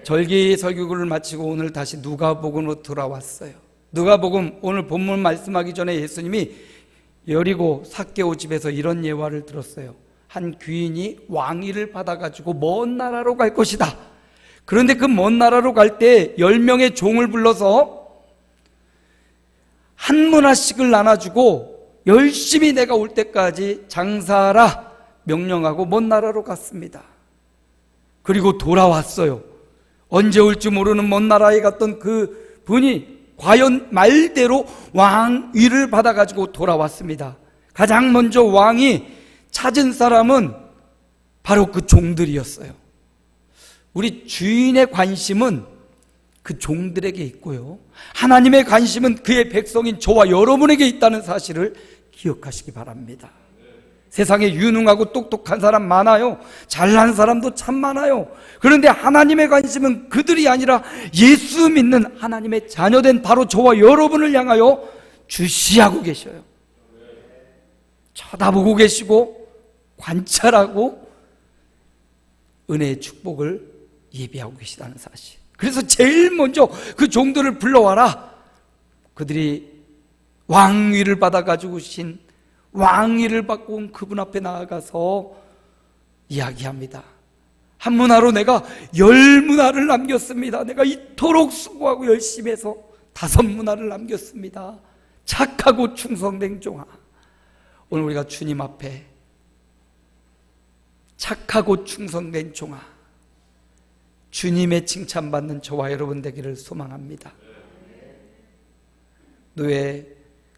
절기 설교를 마치고 오늘 다시 누가복음으로 돌아왔어요. 누가복음 오늘 본문 말씀하기 전에 예수님이 여리고 삭개오 집에서 이런 예화를 들었어요. 한 귀인이 왕위를 받아가지고 먼 나라로 갈 것이다. 그런데 그 먼 나라로 갈 때 10명의 종을 불러서 한 문화씩을 나눠주고 열심히 내가 올 때까지 장사하라 명령하고 먼 나라로 갔습니다. 그리고 돌아왔어요. 언제 올지 모르는 먼 나라에 갔던 그 분이 과연 말대로 왕위를 받아가지고 돌아왔습니다. 가장 먼저 왕이 찾은 사람은 바로 그 종들이었어요. 우리 주인의 관심은 그 종들에게 있고요, 하나님의 관심은 그의 백성인 저와 여러분에게 있다는 사실을 기억하시기 바랍니다. 세상에 유능하고 똑똑한 사람 많아요. 잘난 사람도 참 많아요. 그런데 하나님의 관심은 그들이 아니라 예수 믿는 하나님의 자녀된 바로 저와 여러분을 향하여 주시하고 계셔요. 쳐다보고 계시고 관찰하고 은혜의 축복을 예비하고 계시다는 사실. 그래서 제일 먼저 그 종들을 불러와라. 그들이 왕위를 받아가지고 신 왕위를 받고 온 그분 앞에 나아가서 이야기합니다. 한 문화로 내가 10문화를 남겼습니다. 내가 이토록 수고하고 열심히 해서 5문화를 남겼습니다. 착하고 충성된 종아. 오늘 우리가 주님 앞에 착하고 충성된 종아, 주님의 칭찬받는 저와 여러분 되기를 소망합니다. 노예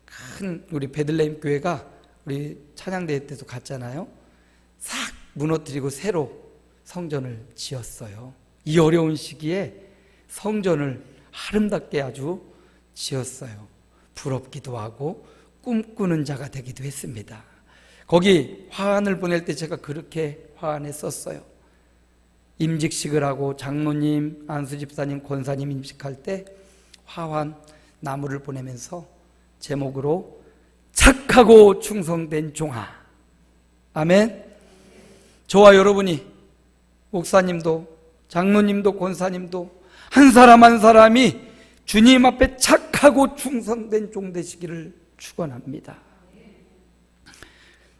큰 우리 베들레헴 교회가 우리 찬양대회 때도 갔잖아요. 싹 무너뜨리고 새로 성전을 지었어요. 이 어려운 시기에 성전을 아름답게 아주 지었어요. 부럽기도 하고 꿈꾸는 자가 되기도 했습니다. 거기 화환을 보낼 때 제가 그렇게 화환에 썼어요. 임직식을 하고 장로님, 안수집사님, 권사님 임직할 때 화환 나무를 보내면서 제목으로 착하고 충성된 종아. 아멘. 저와 여러분이, 목사님도 장로님도 권사님도 한 사람 한 사람이 주님 앞에 착하고 충성된 종 되시기를 축원합니다.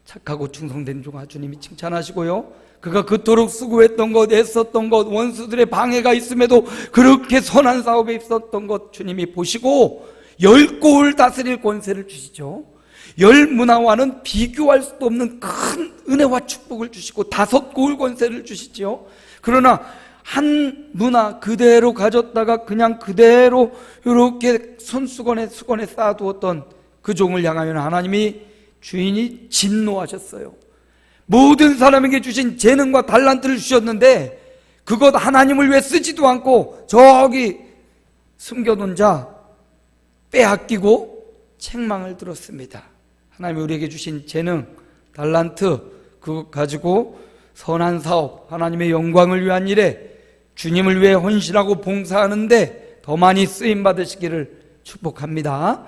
착하고 충성된 종아, 주님이 칭찬하시고요, 그가 그토록 수고했던 것, 애썼던 것, 원수들의 방해가 있음에도 그렇게 선한 사업에 있었던 것 주님이 보시고 10고을 다스릴 권세를 주시죠. 10문화와는 비교할 수도 없는 큰 은혜와 축복을 주시고 5고을 권세를 주시죠. 그러나 한 문화 그대로 가졌다가 그냥 그대로 이렇게 수건에 쌓아두었던 그 종을 향하면 하나님이, 주인이 진노하셨어요. 모든 사람에게 주신 재능과 달란트를 주셨는데 그것 하나님을 왜 쓰지도 않고 저기 숨겨둔 자 빼앗기고 책망을 들었습니다. 하나님이 우리에게 주신 재능, 달란트, 그것 가지고 선한 사업, 하나님의 영광을 위한 일에 주님을 위해 헌신하고 봉사하는데 더 많이 쓰임 받으시기를 축복합니다.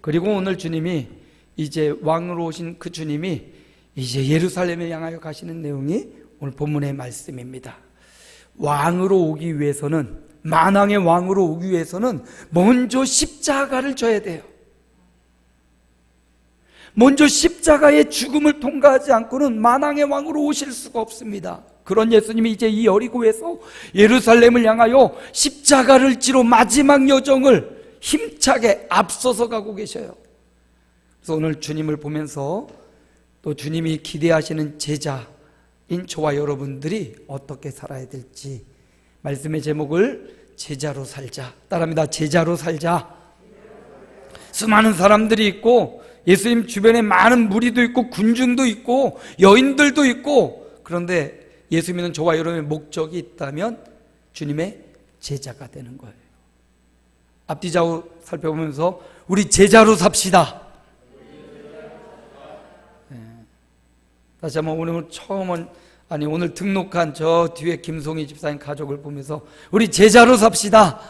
그리고 오늘 주님이, 이제 왕으로 오신 그 주님이 이제 예루살렘을 향하여 가시는 내용이 오늘 본문의 말씀입니다. 왕으로 오기 위해서는, 만왕의 왕으로 오기 위해서는 먼저 십자가를 져야 돼요. 먼저 십자가의 죽음을 통과하지 않고는 만왕의 왕으로 오실 수가 없습니다. 그런 예수님이 이제 이 여리고에서 예루살렘을 향하여 십자가를 지러 마지막 여정을 힘차게 앞서서 가고 계셔요. 그래서 오늘 주님을 보면서 또 주님이 기대하시는 제자인 저와 여러분들이 어떻게 살아야 될지, 말씀의 제목을 제자로 살자. 따라합니다. 제자로 살자. 수많은 사람들이 있고 예수님 주변에 많은 무리도 있고 군중도 있고 여인들도 있고, 그런데 예수 믿는 저와 여러분의 목적이 있다면 주님의 제자가 되는 거예요. 앞뒤 좌우 살펴보면서 우리 제자로 삽시다. 다시 한번 오늘 등록한 저 뒤에 김송희 집사님 가족을 보면서 우리 제자로 삽시다.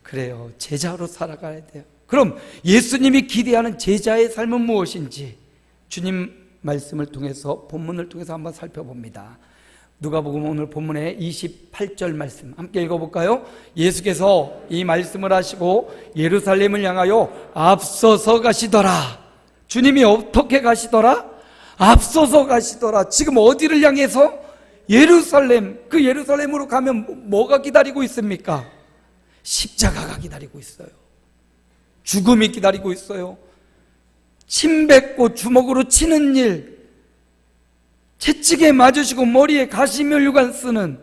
그래요. 제자로 살아가야 돼요. 그럼 예수님이 기대하는 제자의 삶은 무엇인지 주님 말씀을 통해서, 본문을 통해서 한번 살펴봅니다. 누가복음 오늘 본문의 28절 말씀 함께 읽어볼까요? 예수께서 이 말씀을 하시고 예루살렘을 향하여 앞서서 가시더라. 주님이 어떻게 가시더라? 앞서서 가시더라. 지금 어디를 향해서? 예루살렘. 그 예루살렘으로 가면 뭐가 기다리고 있습니까? 십자가가 기다리고 있어요. 죽음이 기다리고 있어요. 침 뱉고 주먹으로 치는 일, 채찍에 맞으시고 머리에 가시면류관 쓰는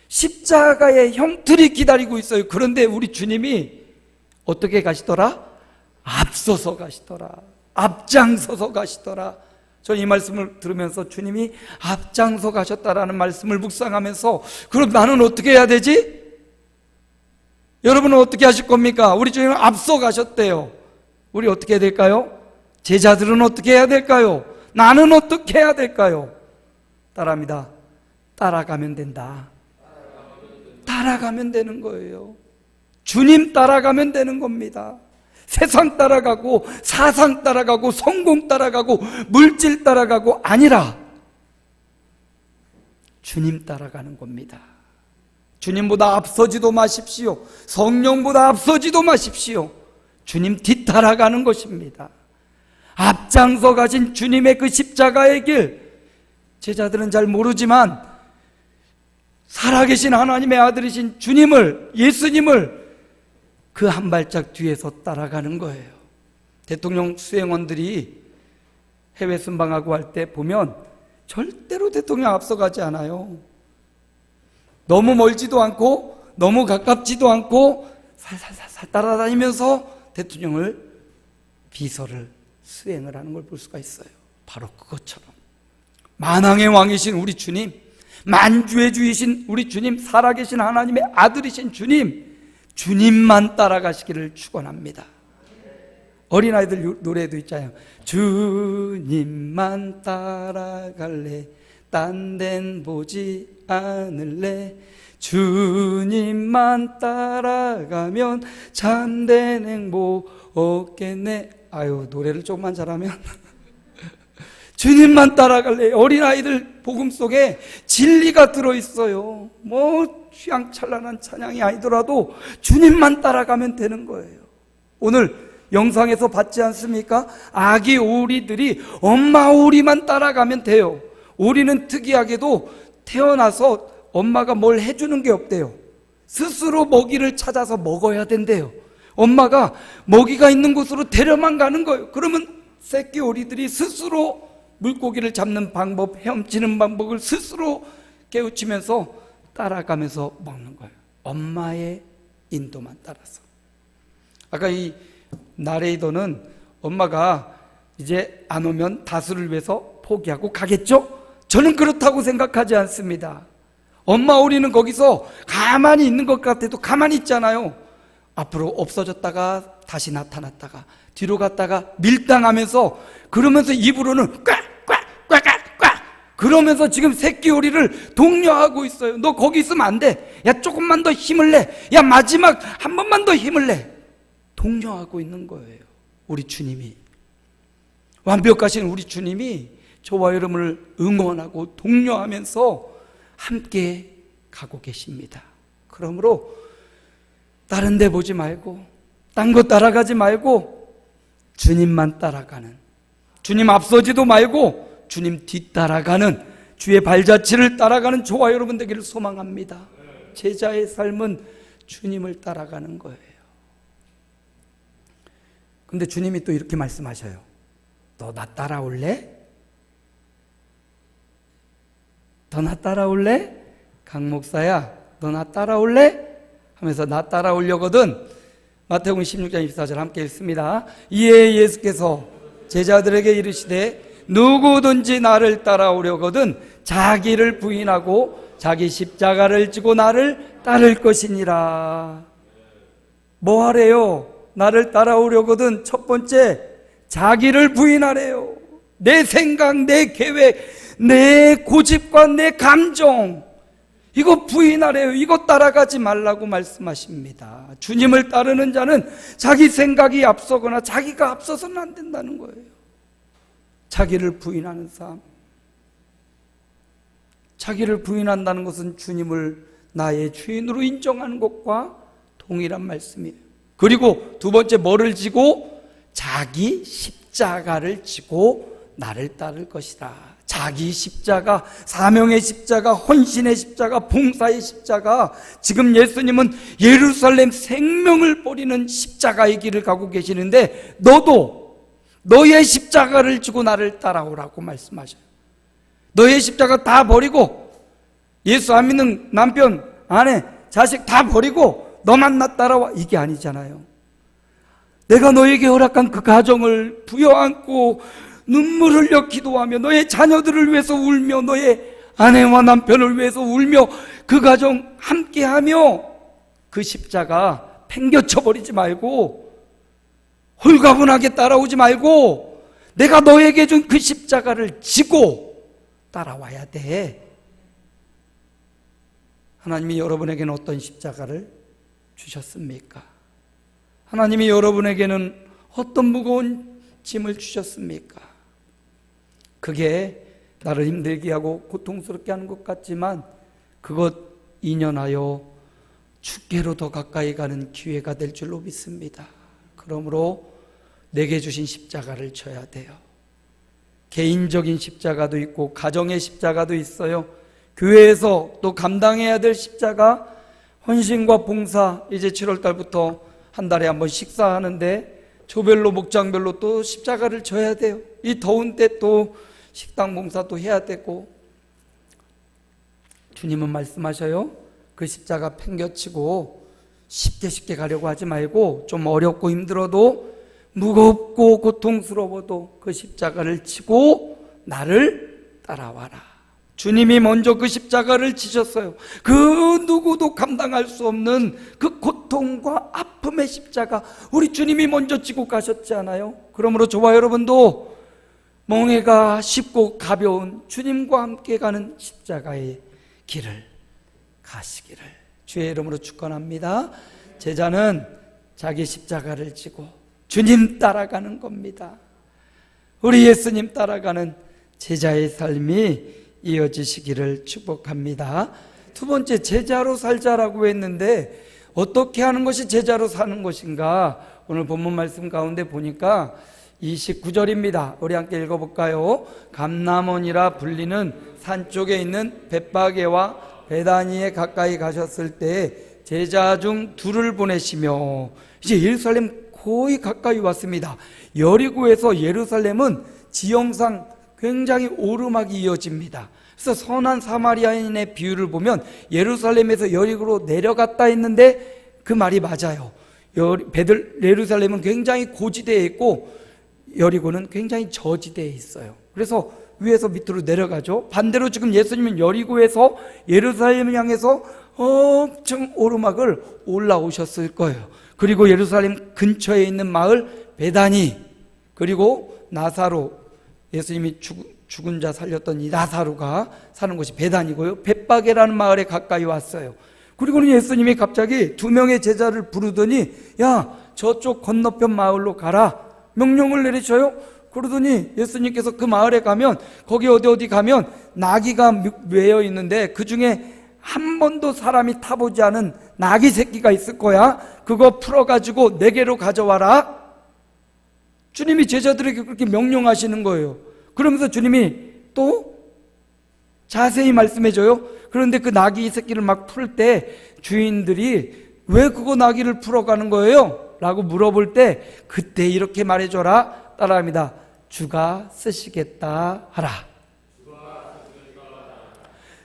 십자가의 형틀이 기다리고 있어요. 그런데 우리 주님이 어떻게 가시더라? 앞서서 가시더라. 앞장서서 가시더라. 저는 이 말씀을 들으면서 주님이 앞장서 가셨다라는 말씀을 묵상하면서, 그럼 나는 어떻게 해야 되지? 여러분은 어떻게 하실 겁니까? 우리 주님은 앞서 가셨대요. 우리 어떻게 해야 될까요? 제자들은 어떻게 해야 될까요? 나는 어떻게 해야 될까요? 따라합니다. 따라가면 된다. 따라가면 되는 거예요. 주님 따라가면 되는 겁니다. 세상 따라가고 사상 따라가고 성공 따라가고 물질 따라가고 아니라 주님 따라가는 겁니다. 주님보다 앞서지도 마십시오. 성령보다 앞서지도 마십시오. 주님 뒤따라가는 것입니다. 앞장서 가신 주님의 그 십자가의 길, 제자들은 잘 모르지만 살아계신 하나님의 아들이신 주님을, 예수님을 그 한 발짝 뒤에서 따라가는 거예요. 대통령 수행원들이 해외 순방하고 할 때 보면 절대로 대통령 앞서가지 않아요. 너무 멀지도 않고 너무 가깝지도 않고 살살살살 따라다니면서 대통령을 비서를 수행을 하는 걸 볼 수가 있어요. 바로 그것처럼 만왕의 왕이신 우리 주님, 만주의 주이신 우리 주님, 살아계신 하나님의 아들이신 주님, 주님만 따라가시기를 축원합니다. 어린아이들 노래도 있잖아요. 주님만 따라갈래, 딴 데는 보지 않을래, 주님만 따라가면 참된 행복 없겠네. 아유, 노래를 조금만 잘하면 주님만 따라갈래. 어린아이들 복음 속에 진리가 들어있어요. 뭐 휘황찬란한 찬양이 아니더라도 주님만 따라가면 되는 거예요. 오늘 영상에서 봤지 않습니까? 아기 오리들이 엄마 오리만 따라가면 돼요. 오리는 특이하게도 태어나서 엄마가 뭘 해주는 게 없대요. 스스로 먹이를 찾아서 먹어야 된대요. 엄마가 먹이가 있는 곳으로 데려만 가는 거예요. 그러면 새끼 오리들이 스스로 물고기를 잡는 방법, 헤엄치는 방법을 스스로 깨우치면서 따라가면서 먹는 거예요. 엄마의 인도만 따라서. 아까 이 나레이더는 엄마가 이제 안 오면 다스를 위해서 포기하고 가겠죠? 저는 그렇다고 생각하지 않습니다. 엄마 오리는 거기서 가만히 있는 것 같아도 가만히 있잖아요. 앞으로 없어졌다가 다시 나타났다가 뒤로 갔다가 밀당하면서, 그러면서 입으로는 꽉꽉꽉꽉꽉 그러면서 지금 새끼 오리를 독려하고 있어요. 너 거기 있으면 안 돼. 야, 조금만 더 힘을 내. 야, 마지막 한 번만 더 힘을 내. 독려하고 있는 거예요. 우리 주님이, 완벽하신 우리 주님이 저와 여러분을 응원하고 독려하면서 함께 가고 계십니다. 그러므로 다른 데 보지 말고 딴 거 따라가지 말고 주님만 따라가는, 주님 앞서지도 말고 주님 뒤따라가는, 주의 발자취를 따라가는 저와 여러분 되기를 소망합니다. 제자의 삶은 주님을 따라가는 거예요. 근데 주님이 또 이렇게 말씀하셔요. 너 나 따라올래? 너 나 따라올래? 강 목사야, 너 나 따라올래? 하면서 나 따라오려거든. 마태복음 16장 24절 함께 읽습니다. 이에 예수께서 제자들에게 이르시되 누구든지 나를 따라오려거든 자기를 부인하고 자기 십자가를 지고 나를 따를 것이니라. 뭐 하래요? 나를 따라오려거든 첫 번째 자기를 부인하래요. 내 생각, 내 계획, 내 고집과 내 감정, 이거 부인하래요. 이거 따라가지 말라고 말씀하십니다. 주님을 따르는 자는 자기 생각이 앞서거나 자기가 앞서서는 안 된다는 거예요. 자기를 부인하는 삶. 자기를 부인한다는 것은 주님을 나의 주인으로 인정하는 것과 동일한 말씀이에요. 그리고 두 번째 뭐를 지고? 자기 십자가를 지고 나를 따를 것이다. 자기 십자가, 사명의 십자가, 헌신의 십자가, 봉사의 십자가. 지금 예수님은 예루살렘 생명을 버리는 십자가의 길을 가고 계시는데 너도 너의 십자가를 지고 나를 따라오라고 말씀하셔요. 너의 십자가 다 버리고 예수 안 믿는 남편, 아내, 자식 다 버리고 너만 나 따라와, 이게 아니잖아요. 내가 너에게 허락한 그 가정을 부여안고 눈물 흘려 기도하며 너의 자녀들을 위해서 울며 너의 아내와 남편을 위해서 울며 그 가정 함께하며 그 십자가 팽겨쳐버리지 말고 홀가분하게 따라오지 말고 내가 너에게 준 그 십자가를 지고 따라와야 돼. 하나님이 여러분에게는 어떤 십자가를 주셨습니까? 하나님이 여러분에게는 어떤 무거운 짐을 주셨습니까? 그게 나를 힘들게 하고 고통스럽게 하는 것 같지만 그것 인연하여 주께로 더 가까이 가는 기회가 될 줄로 믿습니다. 그러므로 내게 주신 십자가를 져야 돼요. 개인적인 십자가도 있고 가정의 십자가도 있어요. 교회에서 또 감당해야 될 십자가, 헌신과 봉사. 이제 7월 달부터 한 달에 한 번 식사하는데 조별로 목장별로 또 십자가를 져야 돼요. 이 더운 때 또 식당 봉사도 해야 되고. 주님은 말씀하셔요. 그 십자가 팽겨치고 쉽게 가려고 하지 말고 좀 어렵고 힘들어도 무겁고 고통스러워도 그 십자가를 지고 나를 따라와라. 주님이 먼저 그 십자가를 지셨어요. 그 누구도 감당할 수 없는 그 고통과 아픔의 십자가 우리 주님이 먼저 지고 가셨지 않아요? 그러므로 저와 여러분도 멍해가 쉽고 가벼운 주님과 함께 가는 십자가의 길을 가시기를 주의 이름으로 축원합니다. 제자는 자기 십자가를 지고 주님 따라가는 겁니다. 우리 예수님 따라가는 제자의 삶이 이어지시기를 축복합니다. 두 번째, 제자로 살자라고 했는데 어떻게 하는 것이 제자로 사는 것인가? 오늘 본문 말씀 가운데 보니까 29절입니다. 우리 함께 읽어볼까요? 감람원이라 불리는 산 쪽에 있는 벳바게와 베다니에 가까이 가셨을 때 제자 중 둘을 보내시며, 이제 예루살렘 거의 가까이 왔습니다. 여리고에서 예루살렘은 지형상 굉장히 오르막이 이어집니다. 그래서 선한 사마리아인의 비유를 보면 예루살렘에서 여리고로 내려갔다 했는데 그 말이 맞아요. 예루살렘은 굉장히 고지대에 있고 여리고는 굉장히 저지대에 있어요. 그래서 위에서 밑으로 내려가죠. 반대로 지금 예수님은 여리고에서 예루살렘을 향해서 엄청 오르막을 올라오셨을 거예요. 그리고 예루살렘 근처에 있는 마을 베다니, 그리고 나사로, 예수님이 죽은 자 살렸던 이 나사로가 사는 곳이 베다니고요. 벳바게라는 마을에 가까이 왔어요. 그리고는 예수님이 갑자기 두 명의 제자를 부르더니 야, 저쪽 건너편 마을로 가라 명령을 내리셔요. 그러더니 예수님께서 그 마을에 가면 거기 어디 가면 나귀가 매여 있는데 그 중에 한 번도 사람이 타보지 않은 나귀 새끼가 있을 거야. 그거 풀어가지고 내게로 가져와라. 주님이 제자들에게 그렇게 명령하시는 거예요. 그러면서 주님이 또 자세히 말씀해줘요. 그런데 그 나귀 새끼를 막 풀 때 주인들이 왜 그거 나귀를 풀어가는 거예요? 라고 물어볼 때 그때 이렇게 말해줘라. 따라합니다. 주가 쓰시겠다 하라.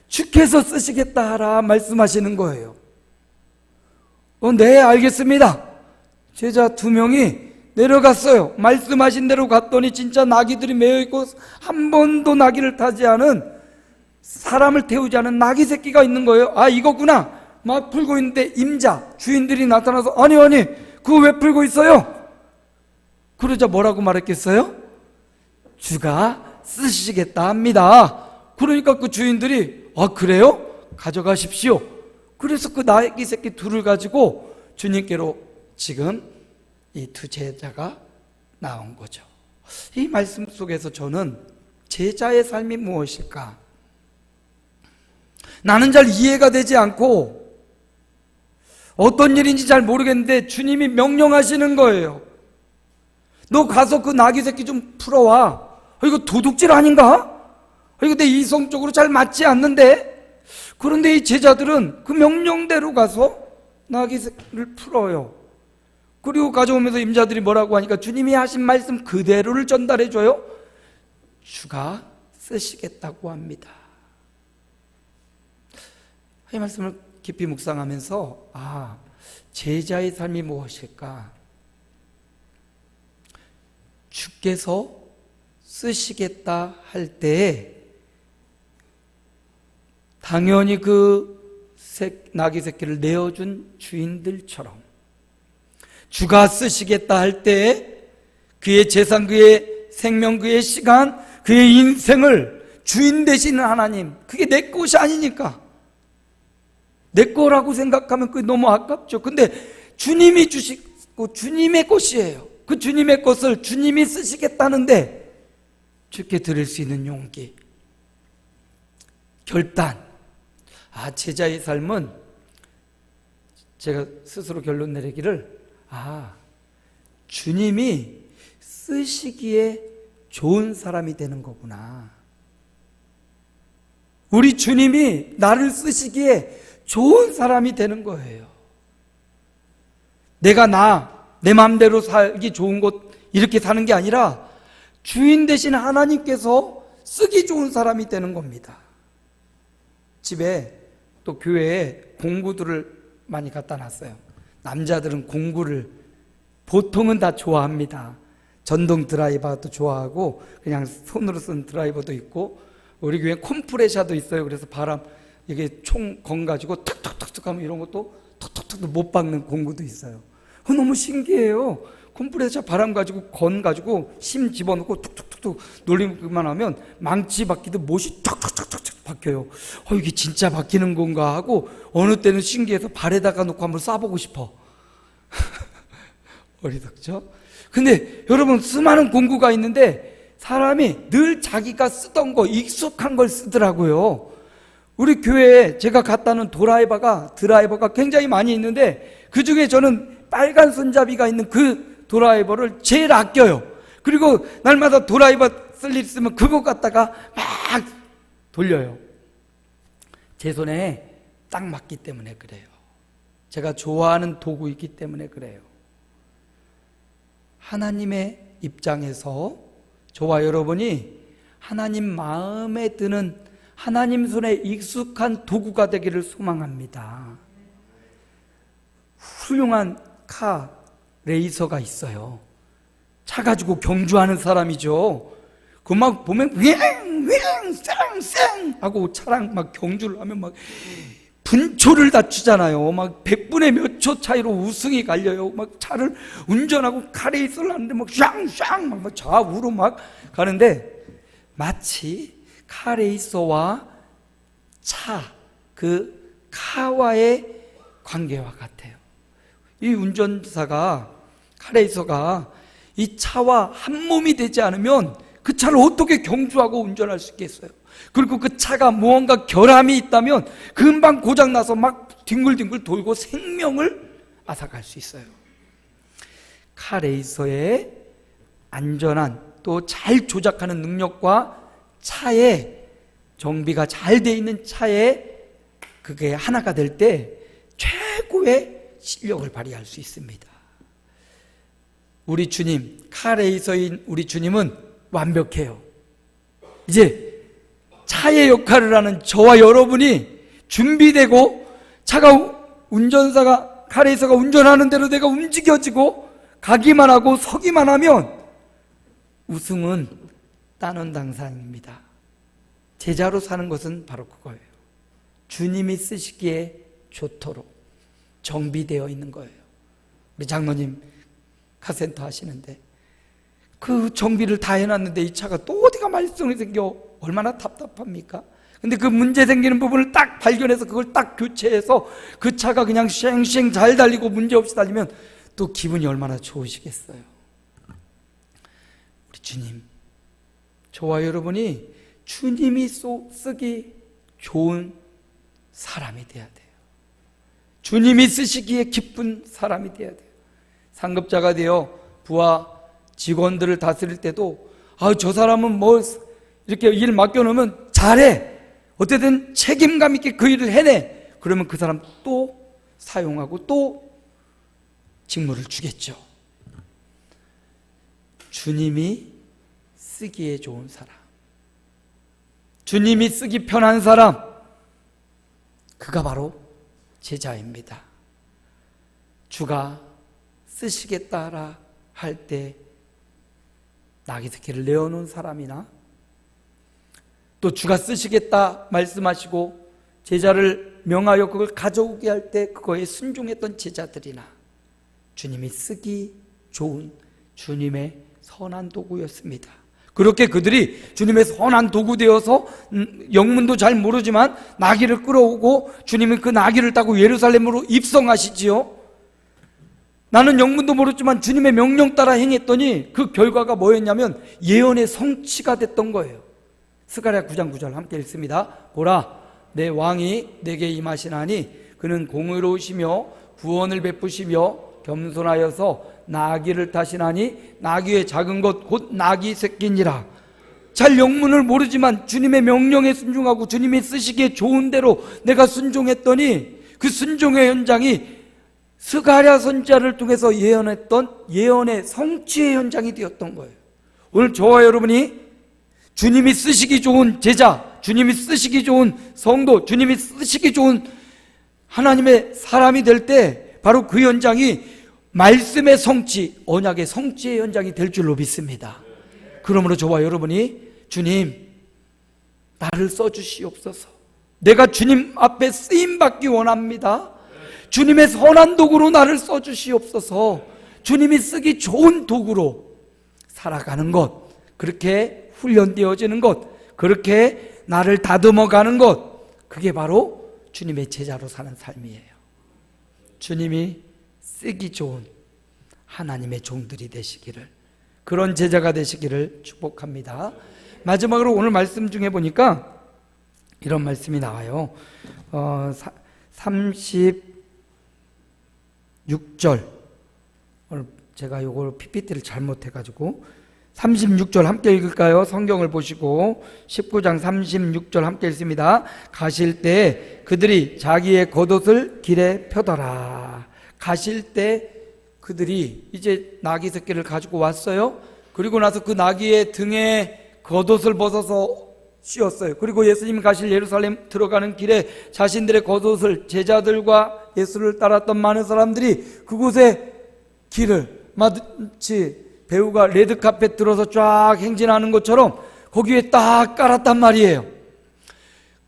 주께서 쓰시겠다 하라 말씀하시는 거예요. 네, 알겠습니다. 제자 두 명이 내려갔어요. 말씀하신 대로 갔더니 진짜 나귀들이 매여있고 한 번도 나귀를 타지 않은, 사람을 태우지 않은 나귀 새끼가 있는 거예요. 아, 이거구나. 막 풀고 있는데 임자, 주인들이 나타나서 아니 그거 왜 풀고 있어요? 그러자 뭐라고 말했겠어요? 주가 쓰시겠다 합니다. 그러니까 그 주인들이 아, 그래요? 가져가십시오. 그래서 그 나귀 새끼 둘을 가지고 주님께로 지금 이 두 제자가 나온 거죠. 이 말씀 속에서 저는 제자의 삶이 무엇일까? 나는 잘 이해가 되지 않고 어떤 일인지 잘 모르겠는데 주님이 명령하시는 거예요. 너 가서 그 나귀 새끼 좀 풀어와. 이거 도둑질 아닌가? 이거 내 이성적으로 잘 맞지 않는데? 그런데 이 제자들은 그 명령대로 가서 나귀 새끼를 풀어요. 그리고 가져오면서 임자들이 뭐라고 하니까 주님이 하신 말씀 그대로를 전달해줘요. 주가 쓰시겠다고 합니다. 이 말씀을 깊이 묵상하면서 제자의 삶이 무엇일까? 주께서 쓰시겠다 할 때 당연히 그 나귀 새끼를 내어준 주인들처럼 주가 쓰시겠다 할 때 그의 재산, 그의 생명, 그의 시간, 그의 인생을 주인 되시는 하나님, 그게 내 것이 아니니까 내 거라고 생각하면 그게 너무 아깝죠. 근데 주님이 주시고 주님의 것이에요. 그 주님의 것을 주님이 쓰시겠다는데 주께 드릴 수 있는 용기, 결단. 제자의 삶은 제가 스스로 결론 내리기를 주님이 쓰시기에 좋은 사람이 되는 거구나. 우리 주님이 나를 쓰시기에 좋은 사람이 되는 거예요. 내가 내 마음대로 살기 좋은 곳 이렇게 사는 게 아니라 주인 되신 하나님께서 쓰기 좋은 사람이 되는 겁니다. 집에 또 교회에 공구들을 많이 갖다 놨어요. 남자들은 공구를 보통은 다 좋아합니다. 전동 드라이버도 좋아하고 그냥 손으로 쓴 드라이버도 있고 우리 교회에 컴프레셔도 있어요. 그래서 바람 이게 총 건 가지고 툭툭툭툭 하면 이런 것도 툭툭툭 못 박는 공구도 있어요. 너무 신기해요. 컴프레셔 바람 가지고 건 가지고 심 집어넣고 툭툭툭툭 놀리기만 하면 망치 박히듯 못이 툭툭툭툭 박혀요. 이게 진짜 박히는 건가 하고 어느 때는 신기해서 발에다가 놓고 한번 쏴보고 싶어. 어리석죠? 근데 여러분 수많은 공구가 있는데 사람이 늘 자기가 쓰던 거 익숙한 걸 쓰더라고요. 우리 교회에 제가 갖다는 드라이버가 굉장히 많이 있는데 그중에 저는 빨간 손잡이가 있는 그 드라이버를 제일 아껴요. 그리고 날마다 드라이버 쓸 일 있으면 그거 갖다가 막 돌려요. 제 손에 딱 맞기 때문에 그래요. 제가 좋아하는 도구이기 때문에 그래요. 하나님의 입장에서 저와 여러분이 하나님 마음에 드는 하나님 손에 익숙한 도구가 되기를 소망합니다. 훌륭한 레이서가 있어요. 차 가지고 경주하는 사람이죠. 그 막 보면 쌩 하고 차랑 막 경주를 하면 막 분초를 다투잖아요. 막 100분의 몇 초 차이로 우승이 갈려요. 막 차를 운전하고 카레이서를 하는데 막 샹샹 막 좌우로 막 가는데 마치 카레이서와 그 카와의 관계와 같아요. 이 운전사가 카레이서가 이 차와 한 몸이 되지 않으면 그 차를 어떻게 경주하고 운전할 수 있겠어요? 그리고 그 차가 무언가 결함이 있다면 금방 고장나서 막 뒹굴뒹굴 돌고 생명을 앗아갈 수 있어요. 카레이서의 안전한 또 잘 조작하는 능력과 차의 정비가 잘 돼 있는 차에 그게 하나가 될 때 최고의 실력을 발휘할 수 있습니다. 우리 주님, 카레이서인 우리 주님은 완벽해요. 이제 차의 역할을 하는 저와 여러분이 준비되고 카레이서가 운전하는 대로 내가 움직여지고 가기만 하고 서기만 하면 우승은 따는 당상입니다. 제자로 사는 것은 바로 그거예요. 주님이 쓰시기에 좋도록 정비되어 있는 거예요. 우리 장로님 카센터 하시는데 그 정비를 다 해놨는데 이 차가 또 어디가 말썽이 생겨 얼마나 답답합니까? 근데 그 문제 생기는 부분을 딱 발견해서 그걸 딱 교체해서 그 차가 그냥 쌩쌩 잘 달리고 문제없이 달리면 또 기분이 얼마나 좋으시겠어요. 우리 주님, 저와 여러분이 주님이 쓰기 좋은 사람이 돼야 돼요. 주님이 쓰시기에 기쁜 사람이 돼야 돼요. 상급자가 되어 부하 직원들을 다스릴 때도 저 사람은 뭐 이렇게 일 맡겨놓으면 잘해, 어쨌든 책임감 있게 그 일을 해내. 그러면 그 사람 또 사용하고 또 직무를 주겠죠. 주님이 쓰기에 좋은 사람, 주님이 쓰기 편한 사람, 그가 바로 제자입니다. 주가 쓰시겠다라 할 때 나귀새끼를 내어놓은 사람이나, 또 주가 쓰시겠다 말씀하시고 제자를 명하여 그걸 가져오게 할 때 그거에 순종했던 제자들이나, 주님이 쓰기 좋은 주님의 선한 도구였습니다. 그렇게 그들이 주님의 선한 도구 되어서 영문도 잘 모르지만 나귀를 끌어오고 주님은 그 나귀를 타고 예루살렘으로 입성하시지요. 나는 영문도 모르지만 주님의 명령 따라 행했더니 그 결과가 뭐였냐면 예언의 성취가 됐던 거예요. 스가랴 9장 9절 함께 읽습니다. 보라, 내 왕이 내게 임하시나니 그는 공의로우시며 구원을 베푸시며 겸손하여서 나귀를 타시나니 나귀의 작은 것 곧 나귀 새끼니라. 잘 영문을 모르지만 주님의 명령에 순종하고 주님이 쓰시기에 좋은 대로 내가 순종했더니 그 순종의 현장이 스가랴 선지자를 통해서 예언했던 예언의 성취의 현장이 되었던 거예요. 오늘 저와 여러분이 주님이 쓰시기 좋은 제자, 주님이 쓰시기 좋은 성도, 주님이 쓰시기 좋은 하나님의 사람이 될 때 바로 그 현장이 말씀의 성취, 언약의 성취의 현장이 될 줄로 믿습니다. 그러므로 저와 여러분이 주님, 나를 써주시옵소서. 내가 주님 앞에 쓰임받기 원합니다. 주님의 선한 도구로 나를 써주시옵소서. 주님이 쓰기 좋은 도구로 살아가는 것, 그렇게 훈련되어지는 것, 그렇게 나를 다듬어가는 것, 그게 바로 주님의 제자로 사는 삶이에요. 주님이 쓰기 좋은 하나님의 종들이 되시기를, 그런 제자가 되시기를 축복합니다. 마지막으로 오늘 말씀 중에 보니까 이런 말씀이 나와요. 36절, 오늘 제가 이걸 PPT를 잘못해가지고 36절 함께 읽을까요? 성경을 보시고 19장 36절 함께 읽습니다. 가실 때 그들이 자기의 겉옷을 길에 펴더라. 가실 때 그들이 이제 나귀 새끼를 가지고 왔어요. 그리고 나서 그 나귀의 등에 겉옷을 벗어서 씌웠어요. 그리고 예수님이 가실 예루살렘 들어가는 길에 자신들의 겉옷을, 제자들과 예수를 따랐던 많은 사람들이 그곳에 길을 마치 배우가 레드카펫 들어서 쫙 행진하는 것처럼 거기에 딱 깔았단 말이에요.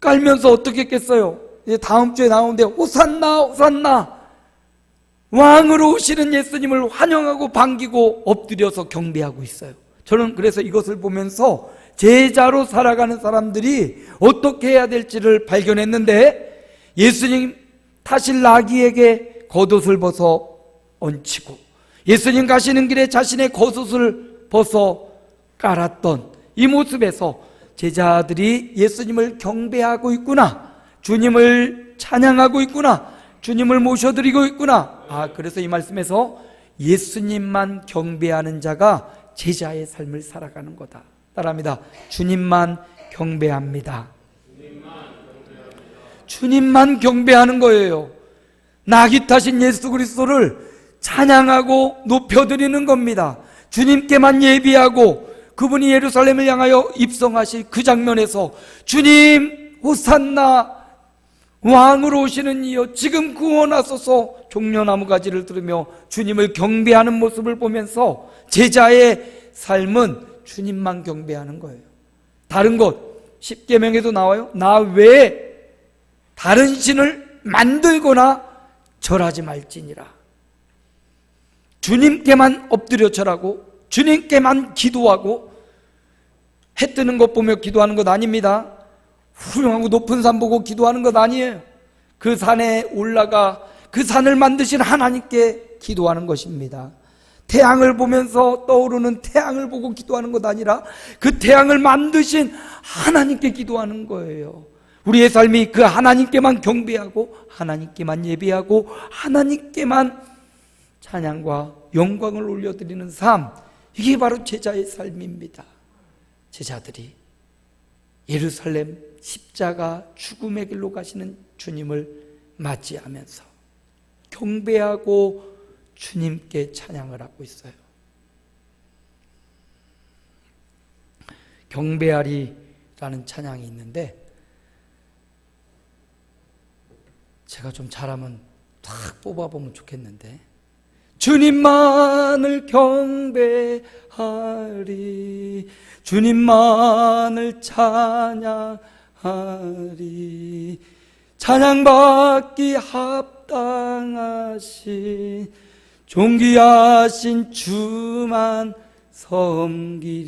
깔면서 어떻게 했겠어요? 이제 다음 주에 나오는데 호산나 호산나, 왕으로 오시는 예수님을 환영하고 반기고 엎드려서 경배하고 있어요. 저는 그래서 이것을 보면서 제자로 살아가는 사람들이 어떻게 해야 될지를 발견했는데, 예수님 타실 나귀에게 겉옷을 벗어 얹히고 예수님 가시는 길에 자신의 겉옷을 벗어 깔았던 이 모습에서 제자들이 예수님을 경배하고 있구나, 주님을 찬양하고 있구나, 주님을 모셔드리고 있구나. 그래서 이 말씀에서 예수님만 경배하는 자가 제자의 삶을 살아가는 거다. 따라합니다. 주님만 경배합니다. 주님만 경배하는 거예요. 나귀 타신 예수 그리스도를 찬양하고 높여드리는 겁니다. 주님께만 예비하고 그분이 예루살렘을 향하여 입성하실 그 장면에서 주님 호산나, 왕으로 오시는 이여 지금 구원하소서, 종려나무 가지를 들으며 주님을 경배하는 모습을 보면서 제자의 삶은 주님만 경배하는 거예요. 다른 것, 십계명에도 나와요. 나 외에 다른 신을 만들거나 절하지 말지니라. 주님께만 엎드려 절하고 주님께만 기도하고, 해 뜨는 것 보며 기도하는 것 아닙니다. 훌륭하고 높은 산 보고 기도하는 것 아니에요. 그 산에 올라가 그 산을 만드신 하나님께 기도하는 것입니다. 태양을 보면서 떠오르는 태양을 보고 기도하는 것 아니라 그 태양을 만드신 하나님께 기도하는 거예요. 우리의 삶이 그 하나님께만 경배하고 하나님께만 예배하고 하나님께만 찬양과 영광을 올려드리는 삶, 이게 바로 제자의 삶입니다. 제자들이 예루살렘 십자가 죽음의 길로 가시는 주님을 맞이하면서 경배하고 주님께 찬양을 하고 있어요. 경배하리라는 찬양이 있는데 제가 좀 잘하면 탁 뽑아보면 좋겠는데, 주님만을 경배하리, 주님만을 찬양하리, 찬양받기 합당하신 존귀하신 주만 섬기리.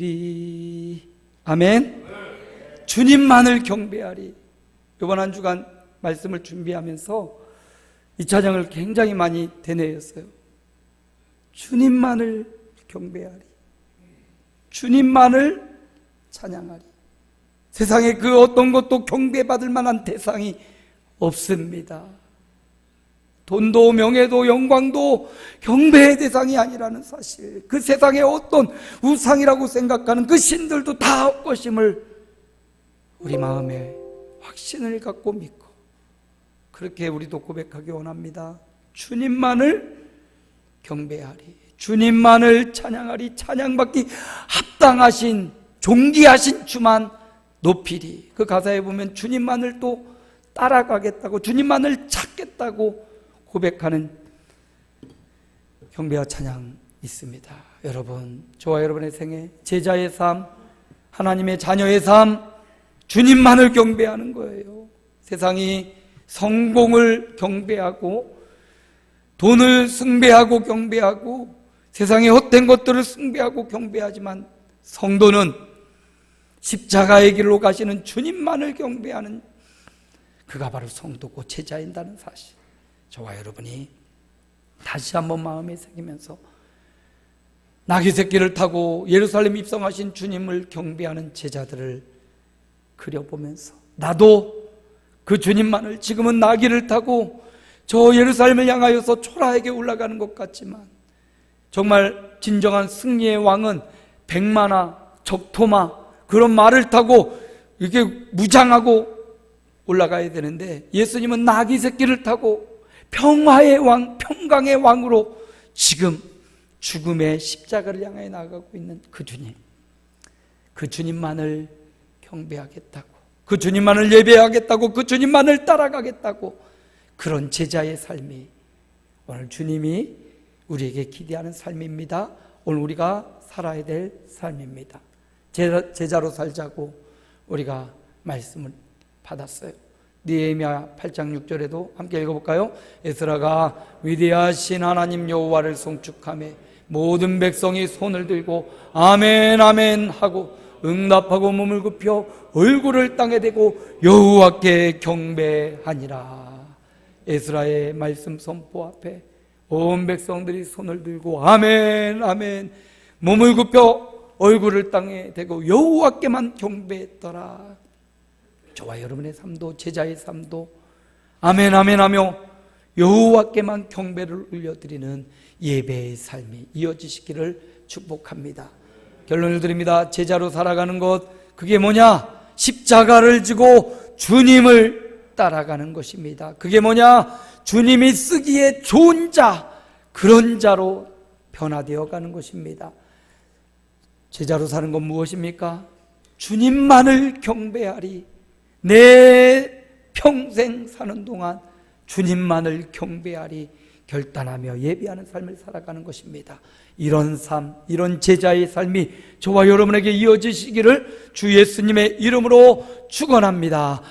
아멘. 주님만을 경배하리. 이번 한 주간 말씀을 준비하면서 이 찬양을 굉장히 많이 되뇌었어요. 주님만을 경배하리, 주님만을 찬양하리. 세상에 그 어떤 것도 경배받을 만한 대상이 없습니다. 돈도 명예도 영광도 경배의 대상이 아니라는 사실, 그 세상의 어떤 우상이라고 생각하는 그 신들도 다 헛것임을 우리 마음에 확신을 갖고 믿고, 그렇게 우리도 고백하기 원합니다. 주님만을 경배하리, 주님만을 찬양하리, 찬양받기 합당하신 존귀하신 주만 높이리. 그 가사에 보면 주님만을 또 따라가겠다고, 주님만을 찾겠다고 고백하는 경배와 찬양이 있습니다. 여러분, 저와 여러분의 생애, 제자의 삶, 하나님의 자녀의 삶, 주님만을 경배하는 거예요. 세상이 성공을 경배하고 돈을 숭배하고 경배하고 세상의 헛된 것들을 숭배하고 경배하지만, 성도는 십자가의 길로 가시는 주님만을 경배하는 그가 바로 성도고 제자인다는 사실, 저와 여러분이 다시 한번 마음에 새기면서 나귀 새끼를 타고 예루살렘 입성하신 주님을 경배하는 제자들을 그려보면서, 나도 그 주님만을, 지금은 나귀를 타고 저 예루살렘을 향하여서 초라하게 올라가는 것 같지만, 정말 진정한 승리의 왕은 백마나 적토마 그런 말을 타고 이렇게 무장하고 올라가야 되는데, 예수님은 나귀 새끼를 타고 평화의 왕, 평강의 왕으로 지금 죽음의 십자가를 향해 나가고 있는 그 주님, 그 주님만을 경배하겠다고, 그 주님만을 예배하겠다고, 그 주님만을 따라가겠다고, 그런 제자의 삶이 오늘 주님이 우리에게 기대하는 삶입니다. 오늘 우리가 살아야 될 삶입니다. 제자로 살자고 우리가 말씀을 받았어요. 느헤미야 8장 6절에도 함께 읽어볼까요? 에스라가 위대하신 하나님 여호와를 송축하며 모든 백성이 손을 들고 아멘 아멘 하고 응답하고 몸을 굽혀 얼굴을 땅에 대고 여호와께 경배하니라. 에스라의 말씀 선포 앞에 온 백성들이 손을 들고 아멘 아멘 몸을 굽혀 얼굴을 땅에 대고 여호와께만 경배했더라. 저와 여러분의 삶도, 제자의 삶도 아멘 아멘 하며 여호와께만 경배를 올려드리는 예배의 삶이 이어지시기를 축복합니다. 결론을 드립니다. 제자로 살아가는 것, 그게 뭐냐? 십자가를 지고 주님을 따라가는 것입니다. 그게 뭐냐? 주님이 쓰기에 좋은 자, 그런 자로 변화되어 가는 것입니다. 제자로 사는 건 무엇입니까? 주님만을 경배하리. 내 평생 사는 동안 주님만을 경배하리 결단하며 예배하는 삶을 살아가는 것입니다. 이런 삶, 이런 제자의 삶이 저와 여러분에게 이어지시기를 주 예수님의 이름으로 축원합니다.